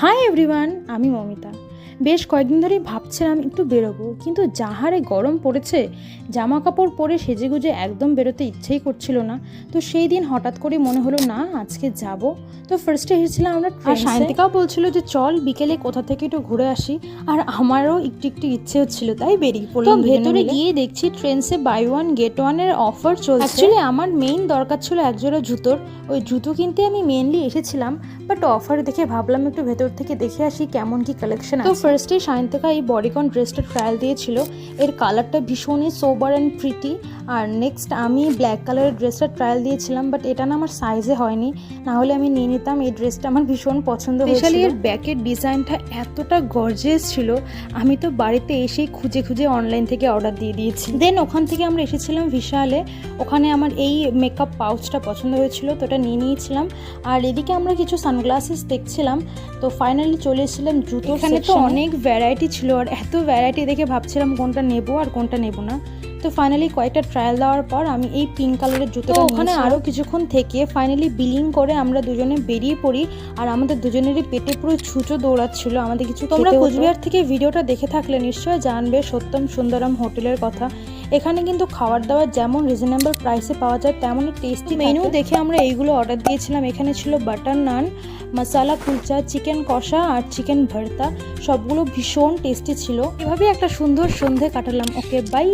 Hi everyone, আমি মমিতা। বেশ কয়েকদিন ধরেই ভাবছিলাম একটু বেরোবো, কিন্তু যা হারে গরম পড়েছে জামা কাপড় পরে সেজেগুজে একদম বেরোতে ইচ্ছেই করছিল না। তো সেই দিন হঠাৎ করে মনে হলো না আজকে যাব। তো ফার্স্টে এসেছিলাম আমরা, আর সায়ন্তিকাও বলছিল যে চল বিকেলে কোথা থেকে একটু ঘুরে আসি, আর আমারও একটু একটু ইচ্ছে হচ্ছিল, তাই বেরিয়ে পড়লাম। ভেতরে গিয়ে দেখছি ট্রেন্ডসে বাই ওয়ান গেট ওয়ানের অফার চলছে। অ্যাকচুয়ালি আমার মেইন দরকার ছিল একজোড়া জুতোর, ওই জুতো কিনতে আমি মেনলি এসেছিলাম, বাট অফার দেখে ভাবলাম একটু ভেতর থেকে দেখে আসি কেমন কি কালেকশন আছে। তো ফার্স্টে সায়ন্তিকা এই বডিকন ড্রেসটা ট্রায়াল দিয়েছিল, এর কালারটা ভীষণই সোবার অ্যান্ড প্রিটি। আর নেক্সট আমি ব্ল্যাক কালারের ড্রেসটা ট্রায়াল দিয়েছিলাম, বাট এটা না আমার সাইজে হয়নি, না হলে আমি নিয়ে নিতাম। এই ড্রেসটা আমার ভীষণ পছন্দ হয়েছিল, এর ব্যাকের ডিজাইনটা এতটা গর্জিয়াস ছিল, আমি তো বাড়িতে এসেই খুঁজে খুঁজে অনলাইন থেকে অর্ডার দিয়ে দিয়েছি। দেন ওখান থেকে আমরা এসেছিলাম বিশালে, ওখানে আমার এই মেকআপ পাউচটা পছন্দ হয়েছিল, তো এটা নিয়ে নিয়েছিলাম। আর এদিকে আমরা কিছু সানগ্লাসেস দেখছিলাম। তো ফাইনালি চলে এসেছিলাম জুতো। এখানে তো অনেক ভ্যারাইটি ছিল, আর এত ভ্যারাইটি দেখে ভাবছিলাম কোনটা নেবো আর কোনটা নেবো না। তো ফাইনালি কয়েকটা ট্রায়াল দেওয়ার পর আমি এই পিঙ্ক কালারের জুতোটা ওখানে আরও কিছুক্ষণ থেকে ফাইনালি বিলিং করে আমরা দুজনে বেরিয়ে পড়ি। আর আমাদের দুজনেরই পেটে পুরো ছুঁচো দৌড়াচ্ছিল, আমাদের কিছু। তোমরা কোচবিহার থেকে ভিডিওটা দেখে থাকলে নিশ্চয়ই জানবে সত্যম সুন্দরম হোটেলের কথা। এখানে কিন্তু খাবার দাবার যেমন রিজনেবল প্রাইসে পাওয়া যায়, তেমনই টেস্টি মেনু দেখে আমরা এইগুলো অর্ডার দিয়েছিলাম। এখানে ছিল বাটার নান, মশালা কুলচা, চিকেন কষা আর চিকেন ভর্তা, সবগুলো ভীষণ টেস্টি ছিল। এভাবে একটা সুন্দর সন্ধে কাটালাম। ওকে, বাই।